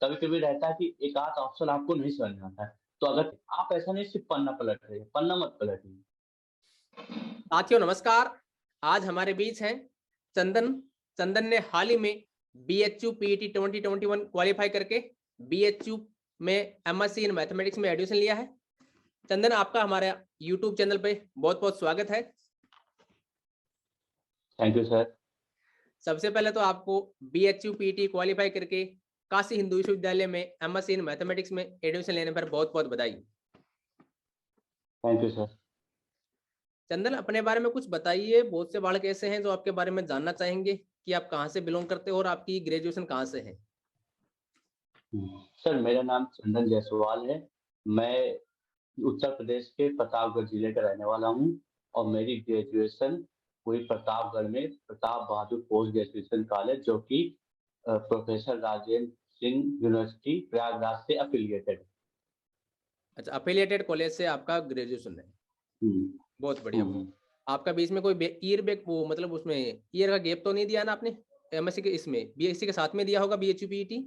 कभी कभी रहता है कि एक आध ऑप्शन आपको नहीं समझ में आता है, तो अगर आप ऐसा नहीं सिर्फ पन्ना पलट रहे हैं, पन्ना मत पलटिए। साथियों नमस्कार, आज हमारे बीच हैं चंदन। चंदन ने हाल ही में BHU PET 2021 क्वालिफाई करके BHU में MSc इन मैथमेटिक्स में एडमिशन लिया है। चंदन, आपका हमारे YouTube चैनल पे बहुत बहुत स्वागत है। Thank you sir. सबसे पहले तो आपको BHU PET क्वालिफाई करके काशी हिंदू विश्वविद्यालय में MSc इन मैथमेटिक्स में एडमिशन लेने पर बहुत बहुत बधाई। Thank you sir. चंदन, अपने बारे में कुछ बताइए। बहुत से बालक ऐसे हैं जो आपके बारे में जानना चाहेंगे कि आप कहाँ से बिलोंग करते हो और आपकी ग्रेजुएशन कहाँ से है। सर मेरा नाम चंदन जायसवाल है। मैं उत्तर प्रदेश के प्रतापगढ़ जिले का रहने वाला हूँ और मेरी ग्रेजुएशन हुई प्रतापगढ़ में प्रताप बहादुर पोस्ट ग्रेजुएशन कॉलेज, जो कि प्रोफेसर राजेंद्र सिंह यूनिवर्सिटी प्रयागराज से अफिलिएटेड। अच्छा, अफिलिएटेड कॉलेज से आपका ग्रेजुएशन है। बहुत बढ़िया। आपका बीच में कोई ईयर बैक वो मतलब उसमें ईयर का गैप तो नहीं दिया ना आपने? MSc के इसमें BSc के साथ में दिया होगा BHU PET?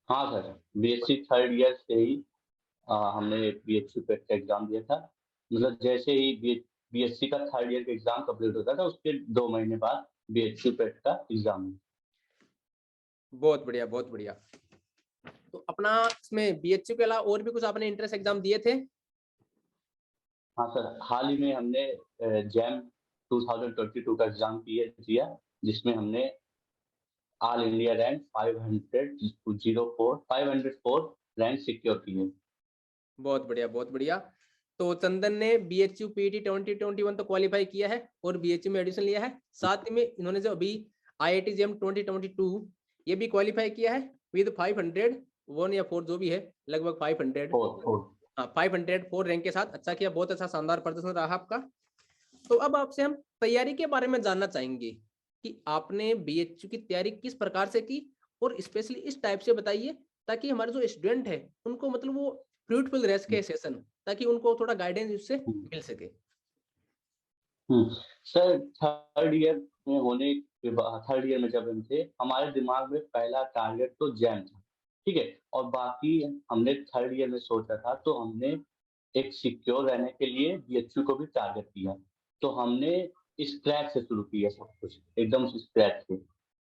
हाँ सर, बीएससी थर्ड ईयर से ही हमने बीएचयू पेट का एग्जाम दिया था। मतलब जैसे ही बीएससी का थर्ड ईयर का एग्जाम कंप्लीट होता था, उसके 2 महीने बाद बीएचयू पेट का एग्जाम। बहुत बढ़िया, बहुत बढ़िया। तो अपना इसमें BHU के अलावा और भी कुछ आपने इंट्रेंस एग्जाम दिए थे? हाँ सर, हाल ही में हमने जैम 2022 का एग्जाम दिया, जिसमें हमने all India rank 504 rank secure की है। बहुत बढ़िया, बहुत बढ़िया। तो चंदन ने BHU PET 2021 तो क्वालिफाई किया है और BHU में एडमिशन लिया है। साथ में इन्होंने जो अभी IIT JEM 2022 ये भी क्वालिफाई किया है विद 500 1 या 4 जो भी है, लगभग 500 504 रैंक के साथ। अच्छा किया, बहुत अच्छा शानदार प्रदर्शन रहा आपका। तो अब आपसे हम तैयारी के बारे में जानना चाहेंगे कि आपने BHU की तैयारी किस प्रकार से की और स्पेशली इस टाइप से बताइए ताकि हमारे जो स्टूडेंट है उनको मतलब वो फ्रूटफुल रह सके सेशन, ताकि उनको थोड़ा गाइडेंस उससे मिल सके। सर थर्ड ईयर में होने के बाद, थर्ड ईयर में जब हम थे, हमारे दिमाग में पहला टारगेट तो जैम था, ठीक है। और बाकी हमने थर्ड ईयर में सोचा था, तो हमने एक सिक्योर रहने के लिए बीएचयू को भी टारगेट किया। तो हमने स्क्रैच से शुरू किया, सब कुछ एकदम से स्क्रैच से।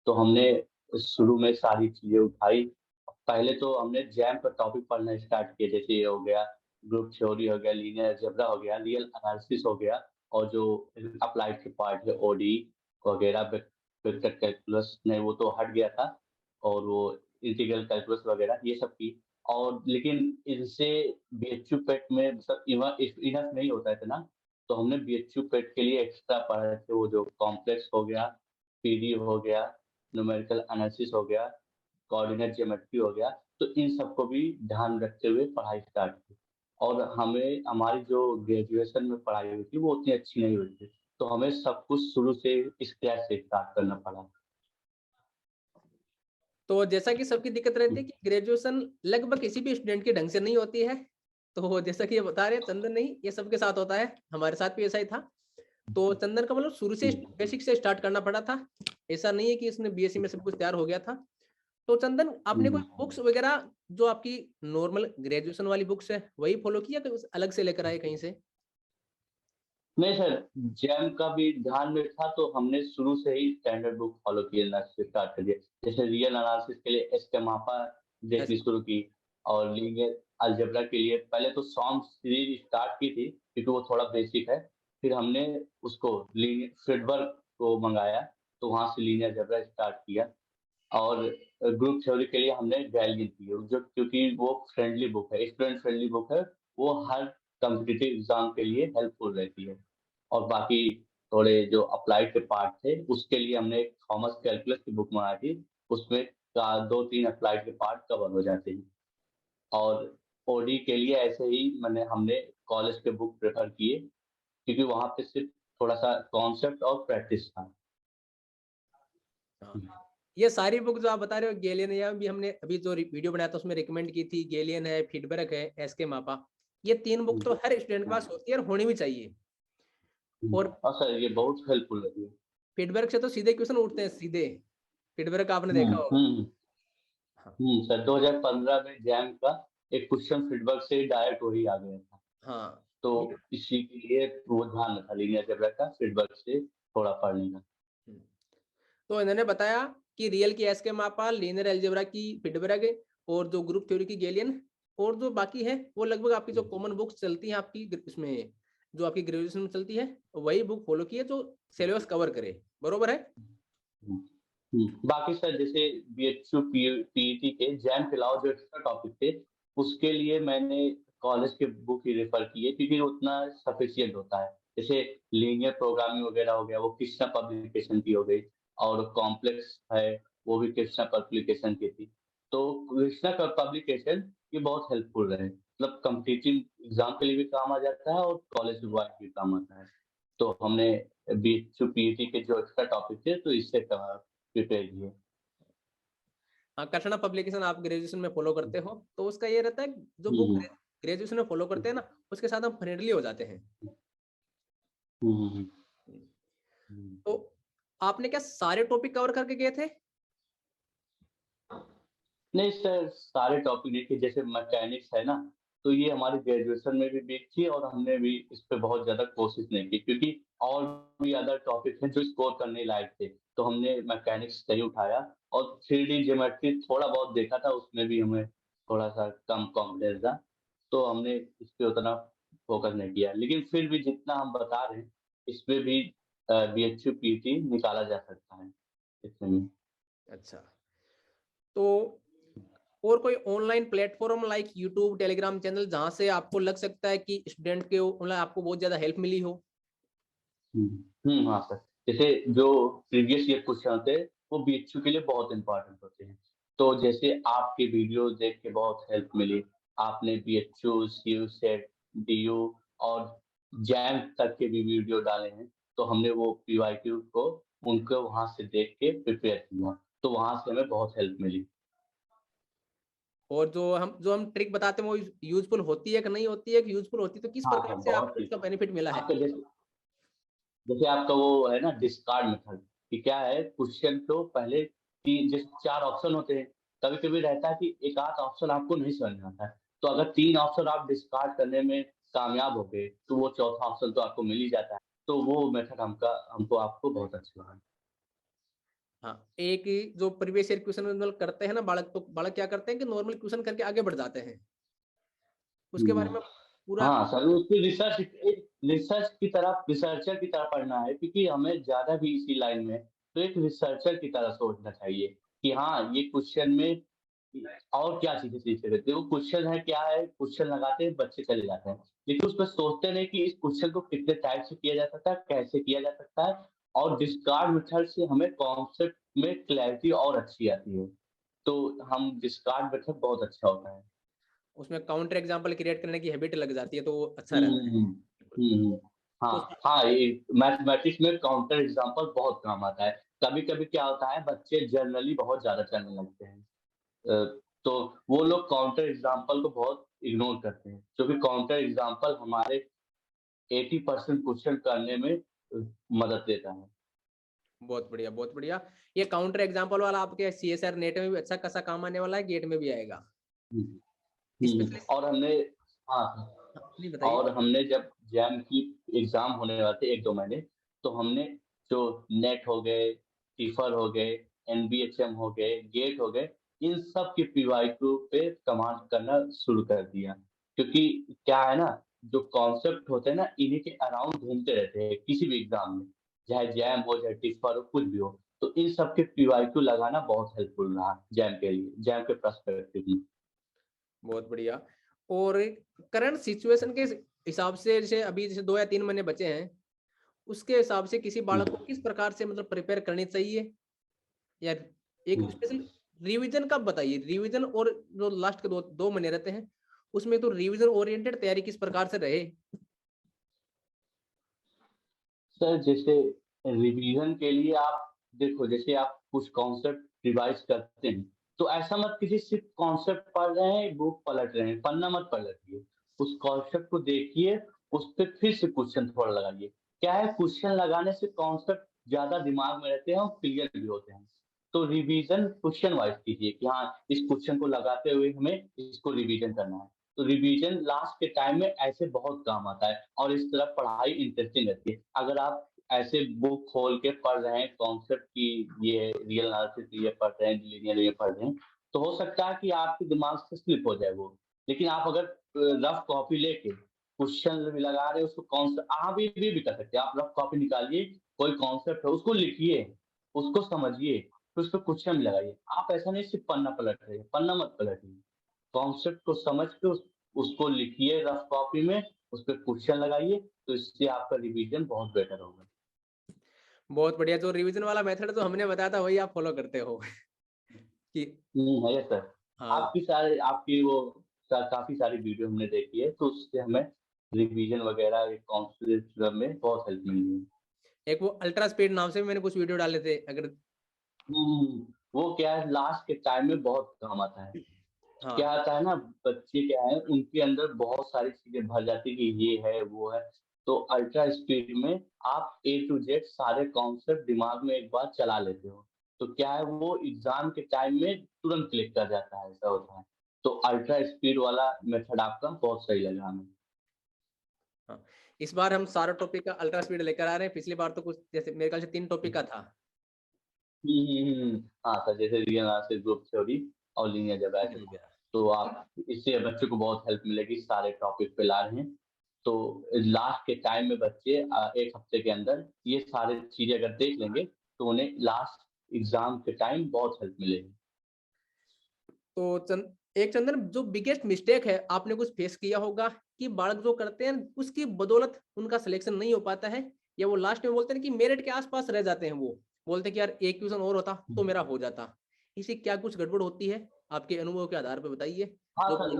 तो हमने शुरू में सारी चीजें उठाई। पहले तो हमने जैम पर टॉपिक पढ़ना स्टार्ट किया, जैसे ये हो गया ग्रुप थ्योरी, हो गया लीनियर अलजेब्रा, हो गया रियल एनालिसिस, हो गया और जो अप्लाइड के पार्ट है ओडी वगैरह, वेक्टर कैलकुलस नहीं, वो तो हट गया था, और वो इंटीग्रल कैलकुलस वगैरह ये सब की। और लेकिन इनसे बीएचयू पेट में मतलब इनफ नहीं होता है इतना, तो हमने बीएचयू पेट के लिए एक्स्ट्रा पढ़ा थे, वो जो कॉम्प्लेक्स हो गया, पीडी हो गया, न्यूमेरिकल एनालिसिस हो गया, कोऑर्डिनेट ज्योमेट्री हो गया। तो इन सबको भी ध्यान रखते हुए पढ़ाई स्टार्ट की। और हमें हमारी जो ग्रेजुएशन में पढ़ाई हुई थी वो उतनी अच्छी नहीं हुई थी, तो हमें सब कुछ शुरू से स्क्रैच से स्टार्ट करना पड़ा। तो जैसा कि सबकी दिक्कत रहती है कि ग्रेजुएशन लगभग किसी भी स्टूडेंट के ढंग से नहीं होती है, तो जैसा कि ये बता रहे हैं चंदन, नहीं ये सबके साथ होता है, हमारे साथ भी ऐसा ही था। तो चंदन का मतलब शुरू से बेसिक से स्टार्ट करना पड़ा था, ऐसा नहीं है कि इसने BSc में सब कुछ तैयार हो गया था। तो चंदन, आपने कोई बुक्स वगैरह जो आपकी नॉर्मल ग्रेजुएशन वाली बुक्स है वही फॉलो किया कि अलग से लेकर आए कहीं से? नहीं सर, जैम का भी ध्यान में था, तो हमने शुरू से ही स्टैंडर्ड बुक फॉलो किए स्टार्ट कर दिया। जैसे रियल एनालिसिस के लिए एस के मापा देखनी शुरू की, और लीनियर अलजेब्रा के लिए पहले तो सॉन्ग सीरीज स्टार्ट की थी, क्योंकि वो थोड़ा बेसिक है। फिर हमने उसको लीनियर फ्रेडबर्ग को मंगाया, तो वहां से लीनियर अलजेब्रा स्टार्ट किया। और ग्रुप थ्योरी के लिए हमने गैलियन की, जो क्योंकि वो फ्रेंडली बुक है, स्टूडेंट फ्रेंडली बुक है, वो हर कॉम्पिटिटिव एग्जाम के लिए हेल्पफुल रहती है। और बाकी थोड़े जो अप्लाइड के पार्ट थे, उसके लिए हमने थॉमस कैलकुलस की बुक मंगाई थी। उसमें 2-3 अप्लाइड के पार्ट कवर हो जाते हैं। और ओडी के लिए ऐसे ही मैंने हमने कॉलेज के बुक प्रेफर किए, क्योंकि वहाँ पे सिर्फ थोड़ा सा कॉन्सेप्ट और प्रैक्टिस था। ये सारी बुक जो आप बता रहे हो गैलियन, या भी हमने अभी जो वीडियो बनाया था उसमें रिकमेंड की थी, गैलियन है, फीडबैक है, एसके मापा, ये 3 बुक तो हर स्टूडेंट के पास होती है और होनी भी चाहिए। और सर ये बहुत हेल्पफुल लगी है। फीडबैक से तो सीधे क्वेश्चन उठते हैं सीधे, फीडबैक आपने देखा होगा। हाँ, सर 2015 में जैम का एक क्वेश्चन फीडबैक से डायरेक्ट वही आ गया था, हाँ, तो इसी के लिए वो ध्यान में था लीनियर अलजेब्रा का फीडबैक से थोड़ा पढ़ने का। हम्म। तो इन्होंने बताया कि रियल की एस के मापा, लीनियर अलजेब्रा की फिडबैक, और जो ग्रुप थ्योरी की गैलियन, और जो बाकी है वो लगभग आपकी जो कॉमन बुक्स चलती हैं आपकी इसमें, जो आपकी ग्रेजुएशन में चलती है, वही बुक फॉलो की है जो सिलेबस कवर करे, बरोबर है। हुँ, बाकी सर जैसे बीएचयू पीईटी के जैम के अलावा जो एक्स्ट्रा टॉपिक थे, उसके लिए मैंने कॉलेज के बुक ही रेफर किए क्योंकि उतना सफिशिएंट होता है। जैसे लीनियर प्रोग्रामिंग वगैरह हो गया, वो कृष्णा पब्लिकेशन की हो गई, और कॉम्प्लेक्स है, वो भी कृष्णा पब्लिकेशन की थी। तो कृष्णा का पब्लिकेशन ये बहुत हेल्पफुल रहे, मतलब कॉम्पिटिटिव एग्ज़ाम के लिए भी काम आ जाता है और कॉलेज वाइज़ भी काम आता है। तो हमने बीएचयू पीईटी के जो एक्स्ट्रा टॉपिक थे, तो इससे प्रिपेयर किए। हाँ, कृष्णा पब्लिकेशन आप ग्रेजुएशन में फॉलो करते हो, तो उसका ये रहता है जो बुक हुँ, ग्रेजुएशन में फॉलो करते हैं ना, उसके साथ हम फ्रेंडली हो जाते हैं। हुँ, हुँ, हुँ, हुँ। तो आपने क्या सारे टॉपिक कवर करके गए थे? नहीं सर, सारे टॉपिक देखिए जैसे मैकेनिक्स है ना, तो ये हमारी ग्रेजुएशन में भी वीक थी और हमने भी इस पे बहुत ज़्यादा कोशिश नहीं की क्योंकि और भी अदर टॉपिक हैं जो स्कोर करने लायक थे। तो हमने मैकेनिक्स सही उठाया और 3D ज्योमेट्री थोड़ा बहुत देखा था, उसमें भी हमें थोड़ा-सा कम कॉन्फिडेंस था, तो हमने इस पे उतना फोकस नहीं किया। लेकिन फिर भी जितना हम बता रहे हैं, इसमें भी बीएचयू पीटी निकाला जा सकता है, इसमें भी। अच्छा, तो और कोई online platform like YouTube, Telegram channel जहां से आपको लग सकता है कि स्टूडेंट के मतलब आपको बहुत ज्यादा हेल्प मिली हो? हुँ, हाँ सर। जैसे जो प्रीवियस ईयर क्वेश्चन होते हैं, वो बीएचयू के लिए बहुत इम्पोर्टेंट होते हैं। तो जैसे आपके वीडियोज़ देख के बहुत हेल्प मिली। आपने बीएचयू, सीयू, सेट, डीयू और जैम तक के भी वीडियो डाले हैं, तो हमने वो पीवाईक्यू को उनको वहाँ से देख के प्रिपेयर किया, तो वहाँ से हमें बहुत हेल्प मिली। और जो हम ट्रिक बताते हैं वो यूजफुल होती है कि नहीं होती है, कि यूजफुल होती है तो किस हाँ प्रकार सर, से बहुत आपको ही। इसका बेनिफिट मिला है? आपका जैसे जैसे आपका वो है ना डिस्कार्ड मेथड, कि क्या है क्वेश्चन को पहले कि जैसे 4 ऑप्शन होते हैं, कभी-कभी रहता है कि एक आध ऑप्शन आपको नहीं समझ में आता है, तो अगर 3 ऑप्शन आप डिस्कार्ड करने में कामयाब हो गए, तो वो चौथा ऑप्शन तो आपको मिल ही जाता है। तो वो मेथड हमको आपको बहुत अच्छा लगा। हाँ, एक ही जो प्रीवियस ईयर क्वेश्चन मतलब करते हैं ना बालक, तो बालक क्या करते हैं कि नॉर्मल क्वेश्चन करके आगे बढ़ जाते हैं, उसके बारे हुँ। में पूरा। हाँ सर, उसकी रिसर्च एक रिसर्चर की तरह पढ़ना है क्योंकि हमें ज़्यादा भी इसी लाइन में, तो एक रिसर्चर की तरह सोचना चाहिए कि हाँ, ये क्वेश्चन में और क्या चीज़ें सीख सकते हैं। देखो क्वेश्चन है क्या है, क्वेश्चन लगाते हैं, बच्चे चले जाते हैं। लेकिन उसमें सोचते नहीं कि इस क्वेश्चन को कितने टाइप से किया जा सकता है, कैसे किया जा सकता है, और डिस्कार्ड मेथड से हमें कॉन्सेप्ट में क्लैरिटी और अच्छी आती है। तो हम डिस्कार्ड मेथड बहुत अच्छा होता है। उसमें काउंटर एग्जांपल क्रिएट करने की हैबिट लग जाती है, तो वो अच्छा हुँ, रहता हुँ, है। हुँ। बिल्कुल। हुँ, हुँ। तो हाँ, हाँ, ये मैथमेटिक्स में काउंटर एग्ज़ाम्पल बहुत काम आता है। कभी-कभी क्या होता है बच्चे जनरली बहुत ज़्यादा करने लगते हैं। तो वो लोग काउंटर एग्ज़ाम्पल को बहुत इग्नोर करते हैं, क्योंकि काउंटर एग्ज़ाम्पल हमारे 80% क्वेश्चन करने में मदद देता है। बहुत बढ़िया, बहुत बढ़िया। ये काउंटर एग्जांपल वाला आपके सीएसआर नेट में भी अच्छा खासा काम आने वाला है, गेट में भी आएगा। हुँ, हुँ। स्पेशली और हमने हाँ, नहीं बताइए। और हमने जब जैम की एग्ज़ाम होने वाले थे 1-2 महीने, तो हमने जो नेट हो गए, टिफल हो गए, एनबीएचएम हो गए, गेट हो गए, इन सब की पीवाईक्यू पे कमांड करना शुरू कर दिया। क्योंकि क्या है ना, जो कॉन्सेप्ट होते हैं ना, इन्हीं के अराउंड घूमते रहते हैं किसी भी एग्ज़ाम में, चाहे जैम हो, चाहे टिफल हो, कुछ भी हो। तो इन सब के पीवाईक्यू लगाना बहुत हेल्पफुल रहा जैम के लिए, जैम के पर्सपेक्टिव में। बहुत बढ़िया। और करंट सिचुएशन के हिसाब से जैसे अभी जैसे 2 या 3 महीने बचे हैं, उसके हिसाब से किसी हुँ, बालक को किस प्रकार से मतलब प्रिपेयर करनी चाहिए? या एक हुँ। स्पेशल रिवीजन कब बताइए? रिवीजन और जो लास्ट के 2 महीने रहते हैं, उसमें तो रिवीजन ओरिएंटेड तैयारी किस प्रकार से रहे? सर जैसे रिवीजन के लिए आप देखो जैसे आप कुछ कॉन्सेप्ट रिवाइज करते हैं, तो ऐसा मत कीजिए सिर्फ कॉन्सेप्ट पढ़ रहे हैं, बुक पलट रहे हैं, पन्ना मत पलटिए। उस कॉन्सेप्ट को देखिए, उस पे फिर से क्वेश्चन थोड़ा लगाइए। क्या है क्वेश्चन लगाने से कॉन्सेप्ट ज़्यादा दिमाग में रहते हैं और क्लियर भी होते हैं। तो रिवीजन क्वेश्चन वाइज कीजिए कि हाँ, इस क्वेश्चन को लगाते हुए हमें इसको रिवीजन करना है। तो रिवीजन लास्ट के टाइम में ऐसे बहुत काम आता है और इस तरह पढ़ाई इंटरेस्टिंग रहती है। अगर आप ऐसे बुक खोल के पढ़ रहे हैं, कॉन्सेप्ट की ये रियल एनालिसिस ये पढ़ रहे हैं, लीनियर ये पढ़ रहे हैं, तो हो सकता है कि आपके दिमाग से स्लिप हो जाए वो। लेकिन आप अगर रफ कॉपी लेके क्वेश्चन भी लगा रहे हो, उसको कॉन्सेप्ट आप ये भी कर सकते हैं। आप रफ कॉपी निकालिए, कोई कॉन्सेप्ट है उसको लिखिए, उसको समझिए, फिर उसपे क्वेश्चन भी लगाइए। आप ऐसा नहीं सिर्फ पन्ना पलट रहे हैं, पन्ना मत पलटिए। कॉन्सेप्ट को समझ के उसको लिखिए रफ कॉपी में, उसपे क्वेश्चन लगाइए, तो इससे आपका रिवीजन बहुत बेटर होगा। बहुत बढ़िया। जो रिवीजन वाला मेथड जो हमने बताया था वही आप फॉलो करते हो कि है सर। हाँ। आपकी वो काफ़ी सारी वीडियो हमने देखी है, तो उससे हमें रिवीजन वगैरह कॉन्फिडेंस में बहुत हेल्प मिली है। एक वो अल्ट्रा स्पीड नाम से भी मैंने कुछ वीडियो डाले थे, अगर वो क्या है लास्ट के टाइम में बहुत काम आता है। हाँ क्या आता है ना, बच्चे क्या है उनके अंदर बहुत सारी चीज़ें भर जाती है कि ये है, वो है। तो अल्ट्रा स्पीड में आप ए टू जेड सारे कॉन्सेप्ट दिमाग में एक बार चला लेते हो। तो क्या है वो एग्ज़ाम के टाइम में तुरंत क्लिक कर जाता है, ऐसा होता है। तो अल्ट्रा स्पीड वाला मेथड आपका बहुत सही लगा हमें। हाँ। इस बार हम सारा टॉपिक का अल्ट्रा स्पीड लेकर आ रहे हैं। पिछली बार तो कुछ जैसे मेरे ख्याल से 3 टॉपिक का था। हाँ सर, जैसे रियल एनालिसिस, ग्रुप थ्योरी और लीनियर अलजेब्रा। तो आप इससे बच्चों को बहुत हेल्प मिलेगी, सारे टॉपिक पे ला रहे हैं। तो लास्ट के टाइम में बच्चे 1 हफ्ते के अंदर ये सारी चीज़ें अगर देख लेंगे, तो उन्हें लास्ट एग्ज़ाम के टाइम बहुत हेल्प मिलेगी। तो चंदन, जो बिगेस्ट मिस्टेक है आपने कुछ फेस किया होगा कि बालक जो करते हैं उसकी बदौलत उनका सिलेक्शन नहीं हो पाता है, या वो लास्ट में बोलते हैं कि मेरिट के आसपास रह जाते हैं, वो बोलते हैं कि यार एक क्वेश्चन और होता तो मेरा हो जाता। इसी क्या कुछ गड़बड़ होती है? आपके अनुभव के आधार पर बताइए। हाँ जो सर,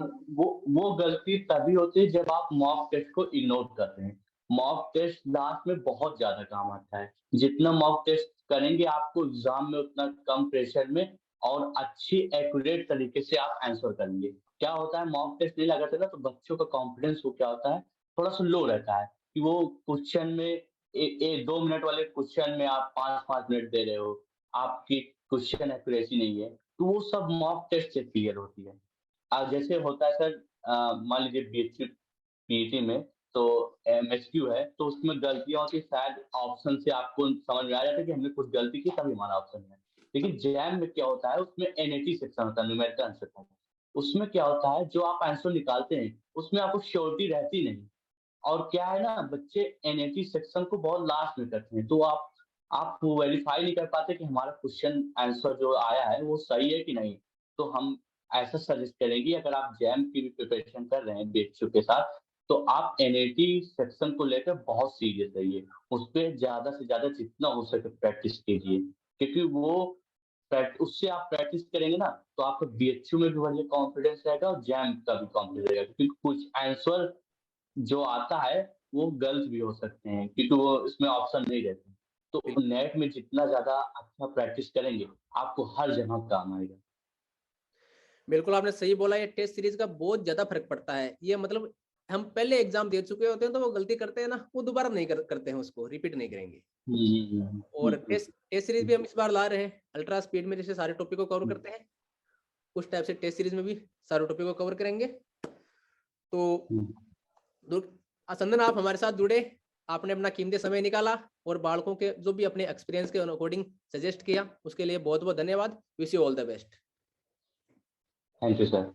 वो गलती तभी होती है जब आप मॉक टेस्ट को इग्नोर करते हैं। मॉक टेस्ट लास्ट में बहुत ज़्यादा काम आता है। जितना मॉक टेस्ट करेंगे आपको एग्ज़ाम में उतना कम प्रेशर में और अच्छी एक्यूरेट तरीके से आप आंसर करेंगे। क्या होता है मॉक टेस्ट नहीं लगाते ना, तो बच्चों का कॉन्फिडेंस वो क्या होता है, थोड़ा-सा लो रहता है कि वो क्वेश्चन में 2 मिनट वाले क्वेश्चन में आप 5-5 मिनट दे रहे हो, आपकी क्वेश्चन एक्यूरेसी नहीं है, तो वो सब मॉक टेस्ट से क्लियर होती है। जैसे होता है सर, मान लीजिए बीएचयू पीईटी में तो एमएसक्यू है, तो उसमें गलतियाँ होती हैं, शायद ऑप्शन से आपको समझ में आ जाता है कि हमने कुछ गलती की तभी हमारा ऑप्शन है। लेकिन जैम में क्या होता है, उसमें एनएटी सेक्शन होता है, न्यूमेरिकल आंसर का। उसमें क्या होता है, जो आप आंसर निकालते हैं, उसमें आपको श्योरिटी रहती नहीं। और क्या है ना, बच्चे एनएटी सेक्शन को बहुत लास्ट में करते हैं, तो आप वेरीफाई नहीं कर पाते कि हमारा क्वेश्चन आंसर जो आया है वो सही है कि नहीं। तो हम ऐसा सजेस्ट करेंगे, अगर आप जैम की भी प्रिपरेशन कर रहे हैं बीएचयू के साथ, तो आप एनएटी सेक्शन को लेकर बहुत सीरियस रहिए। उस पे ज़्यादा से ज़्यादा जितना हो सके प्रैक्टिस कीजिए, क्योंकि वो उससे आप प्रैक्टिस करेंगे ना, तो आपका बीएचयू में भी बढ़िया कॉन्फिडेंस रहेगा और जैम का भी कॉन्फिडेंस रहेगा, क्योंकि कुछ आंसर जो आता है वो गलत भी हो सकते हैं, क्योंकि वो इसमें ऑप्शन नहीं रहते। तो बिल्कुल नेट में जितना ज़्यादा अच्छा प्रैक्टिस करेंगे, आपको हर जगह काम आएगा। बिल्कुल आपने सही बोला। ये टेस्ट सीरीज का बहुत ज्यादा फर्क पड़ता है। ये मतलब हम पहले एग्जाम दे चुके होते हैं तो वो गलती करते हैं ना, वो दोबारा नहीं करते हैं, उसको रिपीट नहीं करेंगे। और बिल्कुल। टेस्ट सीरीज भी हम इस बार ला रहे हैं अल्ट्रा स्पीड में, जैसे सारे टॉपिक को कवर करते हैं उस टाइप से टेस्ट सीरीज में भी सारे टॉपिक को कवर करेंगे। तो संदन, आप हमारे साथ जुड़े, आपने अपना कीमती समय निकाला और बालकों के जो भी अपने एक्सपीरियंस के अकॉर्डिंग सजेस्ट किया, उसके लिए बहुत बहुत धन्यवाद। Wish you all the best. Thank you sir.